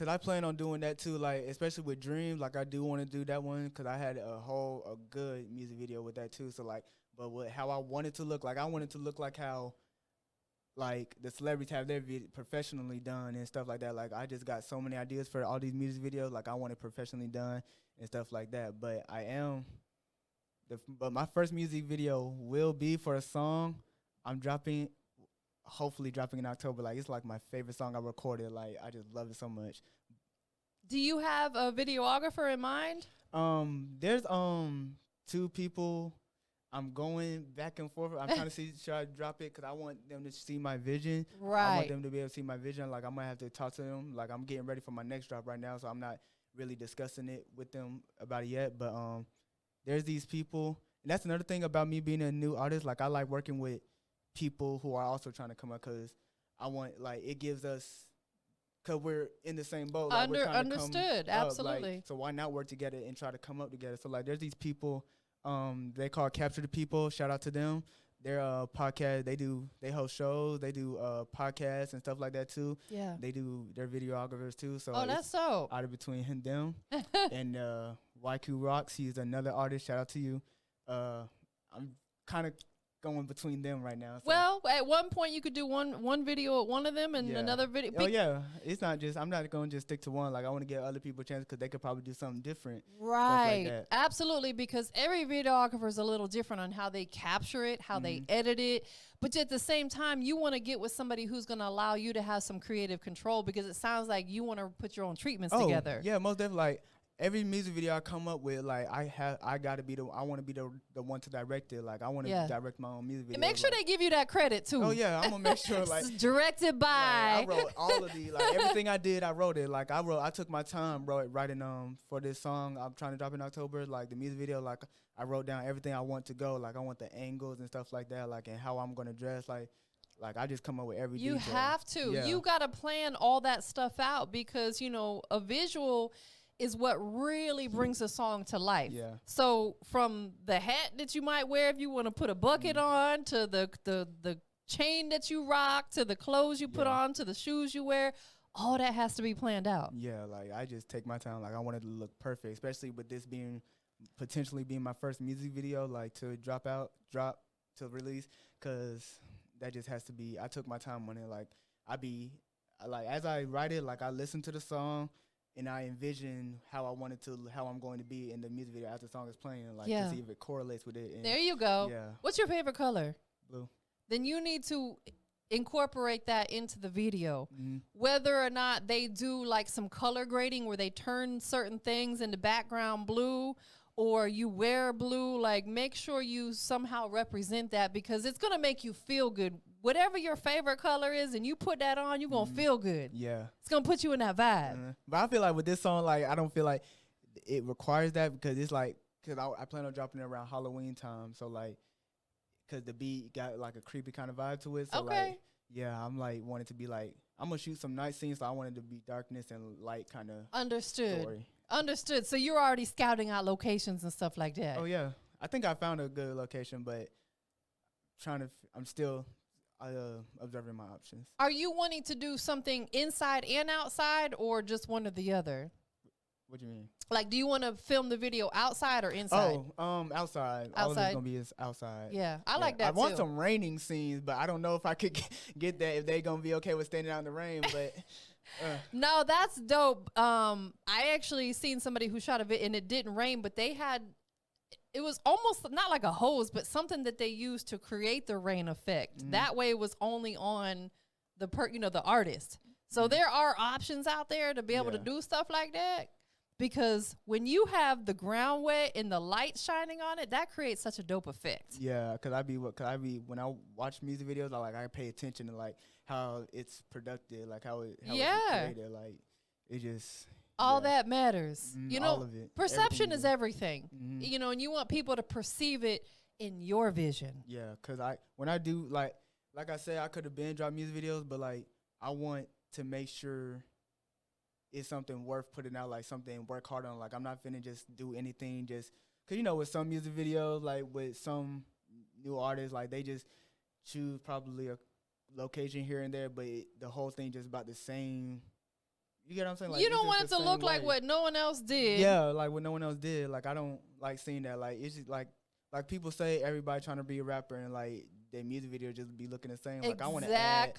I plan on doing that too, like especially with Dreams. Like I do want to do that one because I had a good music video with that too. So like, but how I want it to look, like I want it to look like how like the celebrities have their video professionally done and stuff like that. Like I just got so many ideas for all these music videos. Like I want it professionally done and stuff like that. But but my first music video will be for a song I'm hopefully dropping in October. Like it's like my favorite song I recorded. Like I just love it so much. Do you have a videographer in mind? There's 2 people. I'm going back and forth. I'm trying to see should I drop it because I want them to see my vision. Right. I want them to be able to see my vision. Like I'm gonna have to talk to them. Like I'm getting ready for my next drop right now, so I'm not really discussing it with them about it yet. But there's these people, and that's another thing about me being a new artist. Like I like working with people who are also trying to come up because I want it gives us. Cause we're in the same boat. Like Understood, absolutely. So why not work together and try to come up together? So like, there's these people. They call Capture the People. Shout out to them. They're a podcast. They host shows. They do podcasts and stuff like that too. Yeah. They're videographers too. So that's so. Out of between him, them, and YQ Rocks. He's another artist. Shout out to you. I'm kind of going between them right now. So. Well, at one point you could do one video with one of them and another video. Oh yeah, it's not just I'm not going to just stick to one. Like I want to give other people a chance because they could probably do something different. Right, like absolutely. Because every videographer is a little different on how they capture it, how they edit it. But at the same time, you want to get with somebody who's going to allow you to have some creative control because it sounds like you want to put your own treatments together. Yeah, most definitely. Like every music video I come up with, like I want to be the one to direct it. Like I want to direct my own music video. And make sure they give you that credit too. Oh yeah, I'm gonna make sure like directed by. Like, I wrote all of the everything I did. I wrote it. Like I took my time writing for this song I'm trying to drop in October. Like the music video, like I wrote down everything I want to go. Like I want the angles and stuff like that. Like and how I'm gonna dress. Like I just come up with every detail. You have to. Yeah. You got to plan all that stuff out because a visual is what really brings a song to life. Yeah. So from the hat that you might wear if you want to put a bucket on, to the chain that you rock, to the clothes you put on, to the shoes you wear, all that has to be planned out. Yeah, like I just take my time. Like I want it to look perfect, especially with this potentially being my first music video, like to drop to release, because that just has to be. I took my time on it. Like as I write it, like I listen to the song. And I envision how I'm going to be in the music video as the song is playing, like to see if it correlates with it. And there you go. Yeah. What's your favorite color? Blue. Then you need to incorporate that into the video. Whether or not they do like some color grading where they turn certain things in the background blue, or you wear blue, like make sure you somehow represent that because it's gonna make you feel good. Whatever your favorite color is and you put that on, you're going to feel good. Yeah. It's going to put you in that vibe. But I feel like with this song, like, I don't feel like it requires that because it's like, because I plan on dropping it around Halloween time. So, like, because the beat got, like, a creepy kind of vibe to it. So, like, yeah, I'm, like, wanting to be, like, I'm going to shoot some night scenes. So I wanted to be darkness and light kind of story. Understood. So you're already scouting out locations and stuff like that. Oh, yeah. I think I found a good location, but I'm still observing my options. Are you wanting to do something inside and outside, or just one or the other? What do you mean? Like, do you want to film the video outside or inside? Outside. All of it's gonna be outside. Yeah, I like that. I want some raining scenes, but I don't know if I could get that if they're gonna be okay with standing out in the rain. But no, that's dope. I actually seen somebody who shot a video and it didn't rain, but it was almost not like a hose, but something that they used to create the rain effect. That way it was only on the artist. So there are options out there to be able to do stuff like that. because when you have the ground wet and the light shining on it, that creates such a dope effect. Yeah, cause I be when I watch music videos, I pay attention to like how it's productive, like how it's created, like it just all that matters. You know, all of it. perception is everything. Mm-hmm. You know, and you want people to perceive it in your vision. Yeah, cause when I do like I said, I could have been dropped music videos, but like I want to make sure it's something worth putting out, like something work hard on. Like I'm not finna just do anything just cause you know with some music videos, like with some new artists, like they just choose probably a location here and there, but the whole thing just about the same. You get what I'm saying? Like you don't want it to look like what no one else did. Yeah, like what no one else did. Like I don't like seeing that. Like it's just like people say everybody trying to be a rapper and like their music video just be looking the same. Like I want to add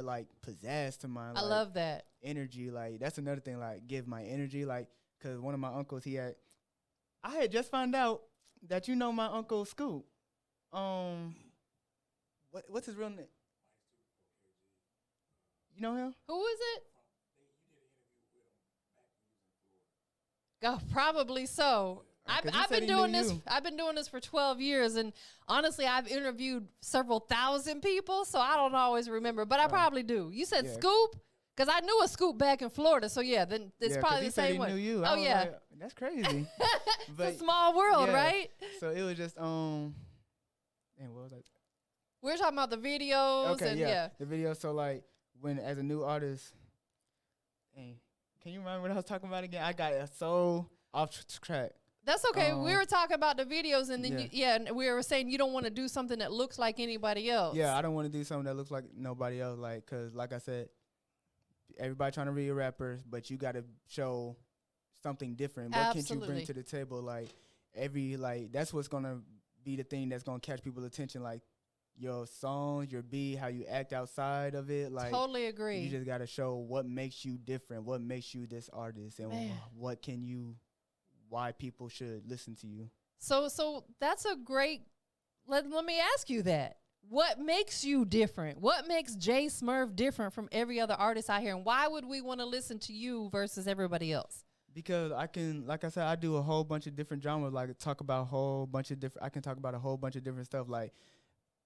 like pizzazz to mine. I love that energy. Like that's another thing. Like give my energy. Like cause one of my uncles, I had just found out that you know my uncle Scoop. What's his real name? You know him? Who is it? Oh, probably so. I've been doing this. I've been doing this for 12 years, and honestly, I've interviewed several thousand people, so I don't always remember, but I probably do. You said Scoop, because I knew a Scoop back in Florida, so yeah, then it's probably the same one. Knew you. Oh yeah, like, that's crazy. But it's a small world, right? So it was just what was that? We're talking about the videos. Okay, and the videos. So like when as a new artist, can you remember what I was talking about again? I got so off track. That's okay. We were talking about the videos, and then and we were saying you don't want to do something that looks like anybody else. Yeah, I don't want to do something that looks like nobody else. Like, cause like I said, everybody trying to be a rapper, but you got to show something different. What can you bring to the table? Like that's what's gonna be the thing that's gonna catch people's attention. Like your songs, your beat, how you act outside of it. Like totally agree. You just got to show what makes you different, what makes you this artist, and why people should listen to you. So that's a great. Let me ask you that. What makes you different? What makes J Smurf different from every other artist out here, and why would we want to listen to you versus everybody else? Because I can, like I said, I do a whole bunch of different genres. Like talk about a whole bunch of different. I can talk about a whole bunch of different stuff, like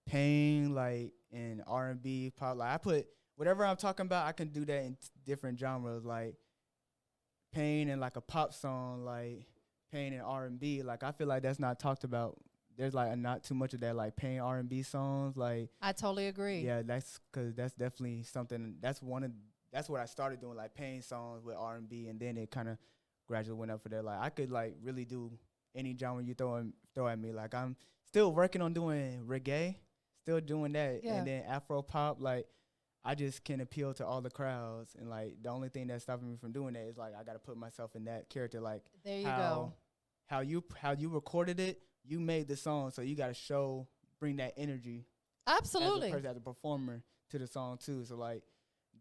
pain, like in R&B, pop. Like I put whatever I'm talking about, I can do that in different genres, like pain and like a pop song, like pain and R&B. Like I feel like that's not talked about. There's like not too much of that, like pain R&B songs. Like I totally agree. Yeah, that's because that's definitely something. That's what I started doing, like pain songs with R&B, and then it kind of gradually went up for that. Like I could like really do any genre you throw at me. Like I'm still working on doing reggae. Still doing that, and then Afro pop. Like I just can appeal to all the crowds, and like the only thing that's stopping me from doing that is like I got to put myself in that character. Like there you go. How you recorded it, you made the song, so you got to bring that energy. Absolutely. As a performer to the song too. So like,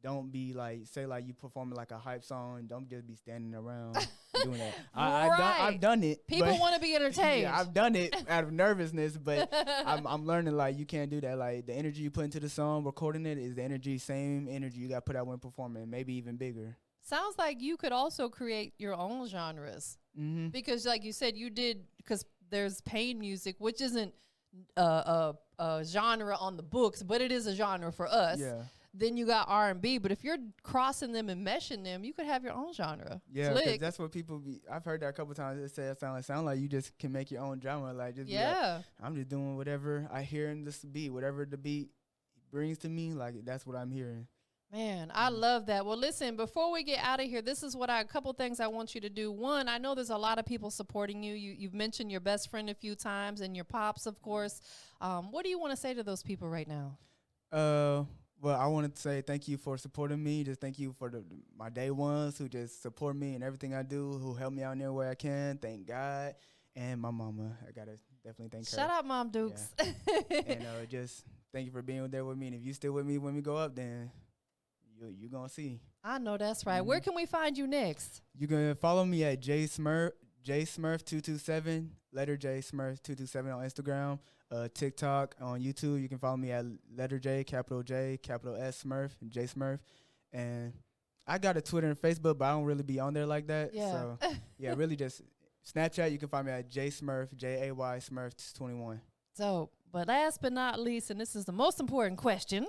don't be like say like you performing like a hype song. Don't just be standing around doing that. I've done it. People want to be entertained. Yeah, I've done it out of nervousness, but I'm learning like you can't do that. Like the energy you put into the song, recording it is the same energy you got to put out when performing, maybe even bigger. Sounds like you could also create your own genres because, like you said, you did because there's pain music, which isn't a genre on the books, but it is a genre for us. Yeah. Then you got R&B, but if you're crossing them and meshing them, you could have your own genre. Yeah, because that's what people be. I've heard that a couple times. It said sound like you just can make your own genre. Like just be like, I'm just doing whatever I hear in this beat, whatever the beat brings to me. Like that's what I'm hearing. Man, I love that. Well, listen, before we get out of here, this is a couple things I want you to do. One, I know there's a lot of people supporting you. You've mentioned your best friend a few times and your pops, of course. What do you want to say to those people right now? Well, I wanted to say thank you for supporting me. Just thank you for my day ones who just support me in everything I do, who help me out in there where I can. Thank God. And my mama. I got to definitely thank her. Shout out, Mom Dukes. Yeah. And just thank you for being there with me. And if you still with me when we go up, then you're going to see. I know that's right. Where can we find you next? You can follow me at J Smurf 227, letter J Smurf 227 on Instagram. TikTok, on YouTube, you can follow me at letter J, capital S Smurf, J Smurf, and I got a Twitter and Facebook, but I don't really be on there like that. Yeah. So yeah, really just Snapchat. You can find me at J Smurf, Jay Smurf 21. Dope. But last but not least, and this is the most important question,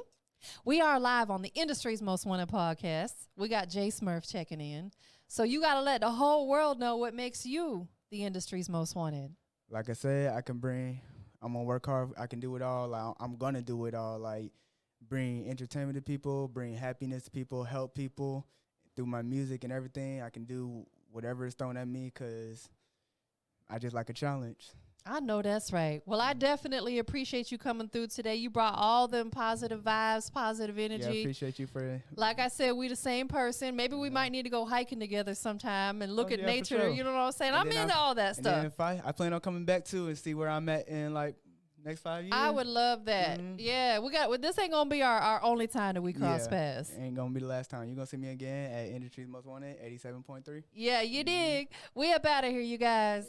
we are live on the industry's most wanted podcast. We got J Smurf checking in. So you got to let the whole world know what makes you the industry's most wanted. Like I said, I'm gonna work hard. I can do it all. I'm gonna do it all. Like bring entertainment to people, bring happiness to people, help people through my music and everything. I can do whatever is thrown at me because I just like a challenge. I know that's right. Well, I definitely appreciate you coming through today. You brought all them positive vibes, positive energy. Yeah, I appreciate you for like I said, we the same person. Maybe we might need to go hiking together sometime and look at yeah, nature. sure. You know what I'm saying? And I'm then into all that And stuff. then if I plan on coming back too and see where I'm at in like next 5 years. I would love that. Yeah, this ain't gonna be our only time that we cross paths. Ain't gonna be the last time. You're gonna see me again at Industry's Most Wanted, 87.3. Yeah, you dig. We up out of here, you guys.